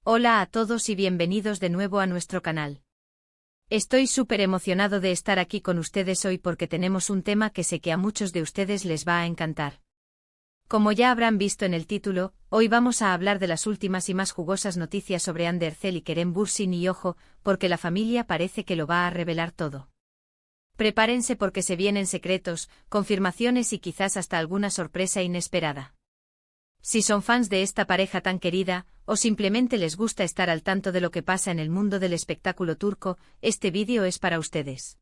Hola a todos y bienvenidos de nuevo a nuestro canal. Estoy súper emocionado de estar aquí con ustedes hoy porque tenemos un tema que sé que a muchos de ustedes les va a encantar. Como ya habrán visto en el título, hoy vamos a hablar de las últimas y más jugosas noticias sobre Hande Erçel y Kerem Bürsin y ojo, porque la familia parece que lo va a revelar todo. Prepárense porque se vienen secretos, confirmaciones y quizás hasta alguna sorpresa inesperada. Si son fans de esta pareja tan querida, o simplemente les gusta estar al tanto de lo que pasa en el mundo del espectáculo turco, este vídeo es para ustedes.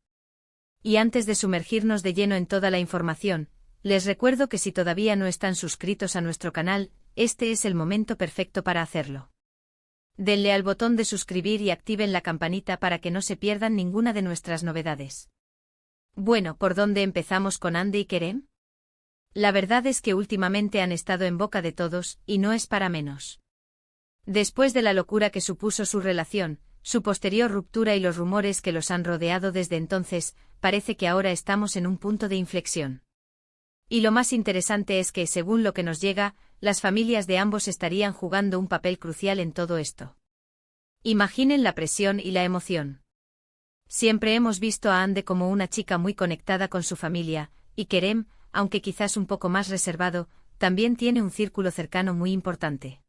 Y antes de sumergirnos de lleno en toda la información, les recuerdo que si todavía no están suscritos a nuestro canal, este es el momento perfecto para hacerlo. Denle al botón de suscribir y activen la campanita para que no se pierdan ninguna de nuestras novedades. Bueno, ¿por dónde empezamos con Hande y Kerem? La verdad es que últimamente han estado en boca de todos, y no es para menos. Después de la locura que supuso su relación, su posterior ruptura y los rumores que los han rodeado desde entonces, parece que ahora estamos en un punto de inflexión. Y lo más interesante es que, según lo que nos llega, las familias de ambos estarían jugando un papel crucial en todo esto. Imaginen la presión y la emoción. Siempre hemos visto a Hande como una chica muy conectada con su familia, y Kerem, aunque quizás un poco más reservado, también tiene un círculo cercano muy importante.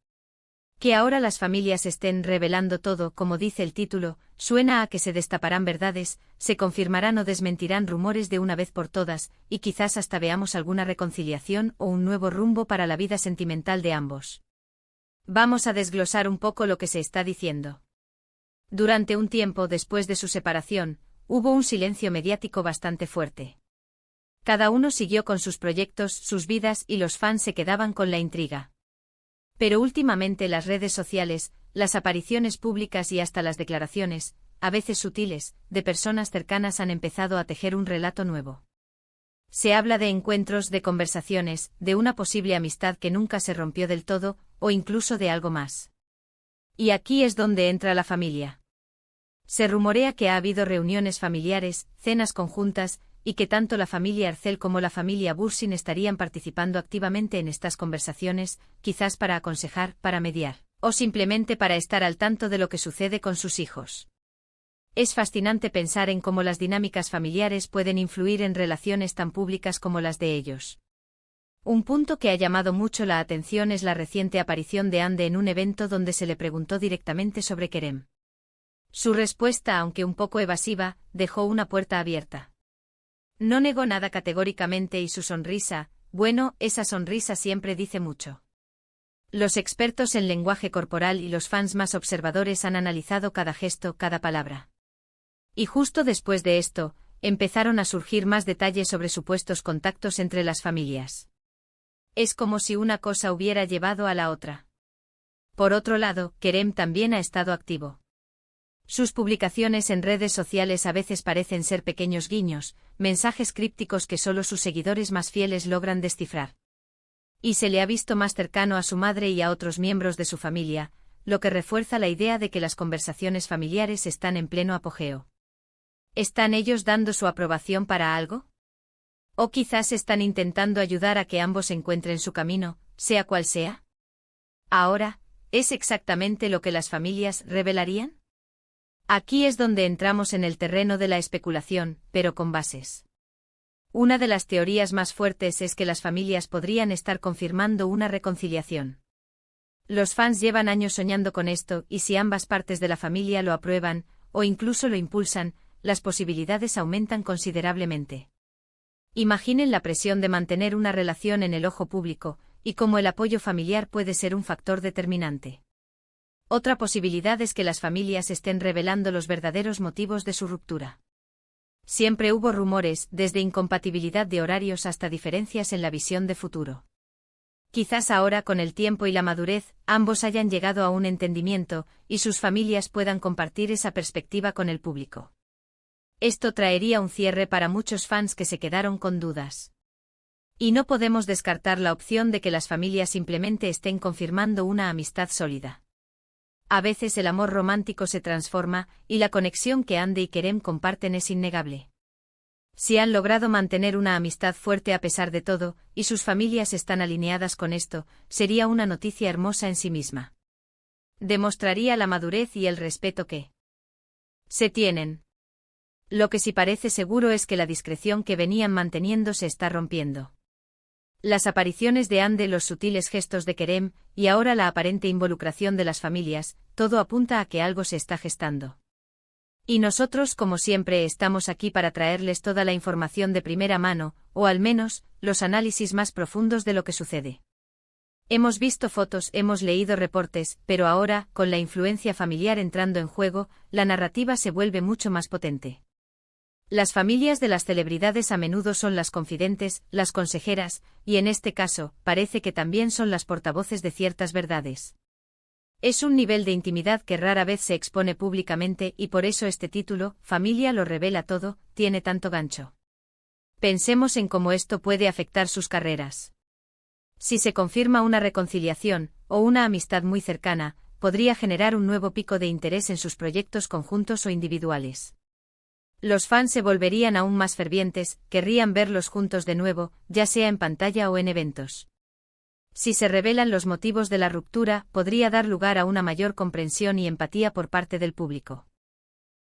Que ahora las familias estén revelando todo, como dice el título, suena a que se destaparán verdades, se confirmarán o desmentirán rumores de una vez por todas, y quizás hasta veamos alguna reconciliación o un nuevo rumbo para la vida sentimental de ambos. Vamos a desglosar un poco lo que se está diciendo. Durante un tiempo después de su separación, hubo un silencio mediático bastante fuerte. Cada uno siguió con sus proyectos, sus vidas y los fans se quedaban con la intriga. Pero últimamente las redes sociales, las apariciones públicas y hasta las declaraciones, a veces sutiles, de personas cercanas han empezado a tejer un relato nuevo. Se habla de encuentros, de conversaciones, de una posible amistad que nunca se rompió del todo, o incluso de algo más. Y aquí es donde entra la familia. Se rumorea que ha habido reuniones familiares, cenas conjuntas, y que tanto la familia Erçel como la familia Bürsin estarían participando activamente en estas conversaciones, quizás para aconsejar, para mediar, o simplemente para estar al tanto de lo que sucede con sus hijos. Es fascinante pensar en cómo las dinámicas familiares pueden influir en relaciones tan públicas como las de ellos. Un punto que ha llamado mucho la atención es la reciente aparición de Hande en un evento donde se le preguntó directamente sobre Kerem. Su respuesta, aunque un poco evasiva, dejó una puerta abierta. No negó nada categóricamente y su sonrisa, bueno, esa sonrisa siempre dice mucho. Los expertos en lenguaje corporal y los fans más observadores han analizado cada gesto, cada palabra. Y justo después de esto, empezaron a surgir más detalles sobre supuestos contactos entre las familias. Es como si una cosa hubiera llevado a la otra. Por otro lado, Kerem también ha estado activo. Sus publicaciones en redes sociales a veces parecen ser pequeños guiños, mensajes crípticos que solo sus seguidores más fieles logran descifrar. Y se le ha visto más cercano a su madre y a otros miembros de su familia, lo que refuerza la idea de que las conversaciones familiares están en pleno apogeo. ¿Están ellos dando su aprobación para algo? ¿O quizás están intentando ayudar a que ambos encuentren su camino, sea cual sea? Ahora, ¿es exactamente lo que las familias revelarían? Aquí es donde entramos en el terreno de la especulación, pero con bases. Una de las teorías más fuertes es que las familias podrían estar confirmando una reconciliación. Los fans llevan años soñando con esto y si ambas partes de la familia lo aprueban, o incluso lo impulsan, las posibilidades aumentan considerablemente. Imaginen la presión de mantener una relación en el ojo público, y cómo el apoyo familiar puede ser un factor determinante. Otra posibilidad es que las familias estén revelando los verdaderos motivos de su ruptura. Siempre hubo rumores, desde incompatibilidad de horarios hasta diferencias en la visión de futuro. Quizás ahora, con el tiempo y la madurez, ambos hayan llegado a un entendimiento, y sus familias puedan compartir esa perspectiva con el público. Esto traería un cierre para muchos fans que se quedaron con dudas. Y no podemos descartar la opción de que las familias simplemente estén confirmando una amistad sólida. A veces el amor romántico se transforma, y la conexión que Hande y Kerem comparten es innegable. Si han logrado mantener una amistad fuerte a pesar de todo, y sus familias están alineadas con esto, sería una noticia hermosa en sí misma. Demostraría la madurez y el respeto que se tienen. Lo que sí parece seguro es que la discreción que venían manteniendo se está rompiendo. Las apariciones de Ande, los sutiles gestos de Kerem, y ahora la aparente involucración de las familias, todo apunta a que algo se está gestando. Y nosotros, como siempre, estamos aquí para traerles toda la información de primera mano, o al menos, los análisis más profundos de lo que sucede. Hemos visto fotos, hemos leído reportes, pero ahora, con la influencia familiar entrando en juego, la narrativa se vuelve mucho más potente. Las familias de las celebridades a menudo son las confidentes, las consejeras, y en este caso, parece que también son las portavoces de ciertas verdades. Es un nivel de intimidad que rara vez se expone públicamente y por eso este título, Familia lo revela todo, tiene tanto gancho. Pensemos en cómo esto puede afectar sus carreras. Si se confirma una reconciliación, o una amistad muy cercana, podría generar un nuevo pico de interés en sus proyectos conjuntos o individuales. Los fans se volverían aún más fervientes, querrían verlos juntos de nuevo, ya sea en pantalla o en eventos. Si se revelan los motivos de la ruptura, podría dar lugar a una mayor comprensión y empatía por parte del público.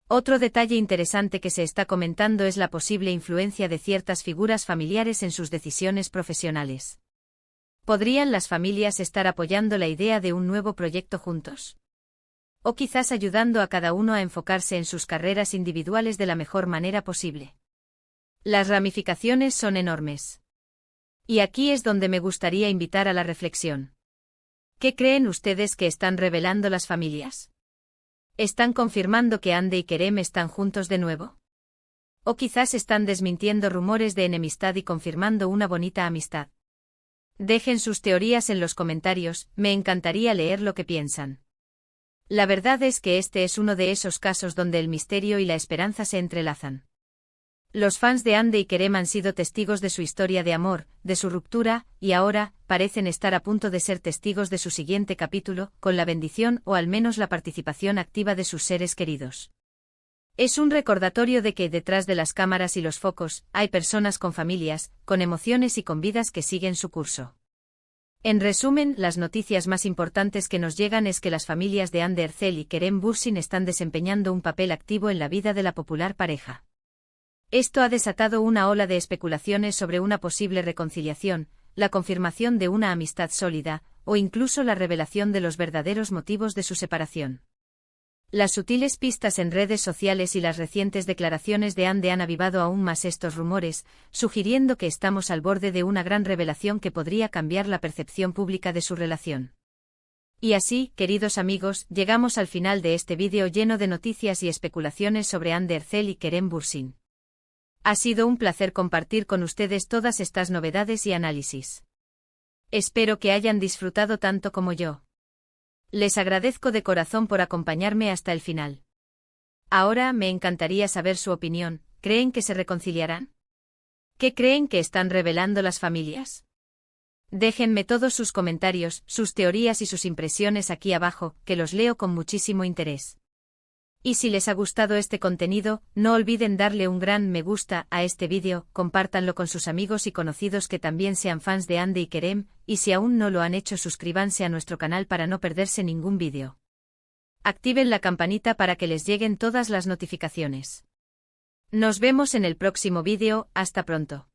Otro detalle interesante que se está comentando es la posible influencia de ciertas figuras familiares en sus decisiones profesionales. ¿Podrían las familias estar apoyando la idea de un nuevo proyecto juntos? O quizás ayudando a cada uno a enfocarse en sus carreras individuales de la mejor manera posible. Las ramificaciones son enormes. Y aquí es donde me gustaría invitar a la reflexión. ¿Qué creen ustedes que están revelando las familias? ¿Están confirmando que Ande y Kerem están juntos de nuevo? ¿O quizás están desmintiendo rumores de enemistad y confirmando una bonita amistad? Dejen sus teorías en los comentarios, me encantaría leer lo que piensan. La verdad es que este es uno de esos casos donde el misterio y la esperanza se entrelazan. Los fans de Ande y Kerem han sido testigos de su historia de amor, de su ruptura, y ahora, parecen estar a punto de ser testigos de su siguiente capítulo, con la bendición o al menos la participación activa de sus seres queridos. Es un recordatorio de que detrás de las cámaras y los focos, hay personas con familias, con emociones y con vidas que siguen su curso. En resumen, las noticias más importantes que nos llegan es que las familias de Ande Erçel y Kerem Bürsin están desempeñando un papel activo en la vida de la popular pareja. Esto ha desatado una ola de especulaciones sobre una posible reconciliación, la confirmación de una amistad sólida, o incluso la revelación de los verdaderos motivos de su separación. Las sutiles pistas en redes sociales y las recientes declaraciones de Ande han avivado aún más estos rumores, sugiriendo que estamos al borde de una gran revelación que podría cambiar la percepción pública de su relación. Y así, queridos amigos, llegamos al final de este vídeo lleno de noticias y especulaciones sobre Ande Erçel y Kerem Bürsin. Ha sido un placer compartir con ustedes todas estas novedades y análisis. Espero que hayan disfrutado tanto como yo. Les agradezco de corazón por acompañarme hasta el final. Ahora me encantaría saber su opinión, ¿creen que se reconciliarán? ¿Qué creen que están revelando las familias? Déjenme todos sus comentarios, sus teorías y sus impresiones aquí abajo, que los leo con muchísimo interés. Y si les ha gustado este contenido, no olviden darle un gran me gusta a este vídeo, compártanlo con sus amigos y conocidos que también sean fans de Ande y Kerem, y si aún no lo han hecho suscríbanse a nuestro canal para no perderse ningún vídeo. Activen la campanita para que les lleguen todas las notificaciones. Nos vemos en el próximo vídeo, hasta pronto.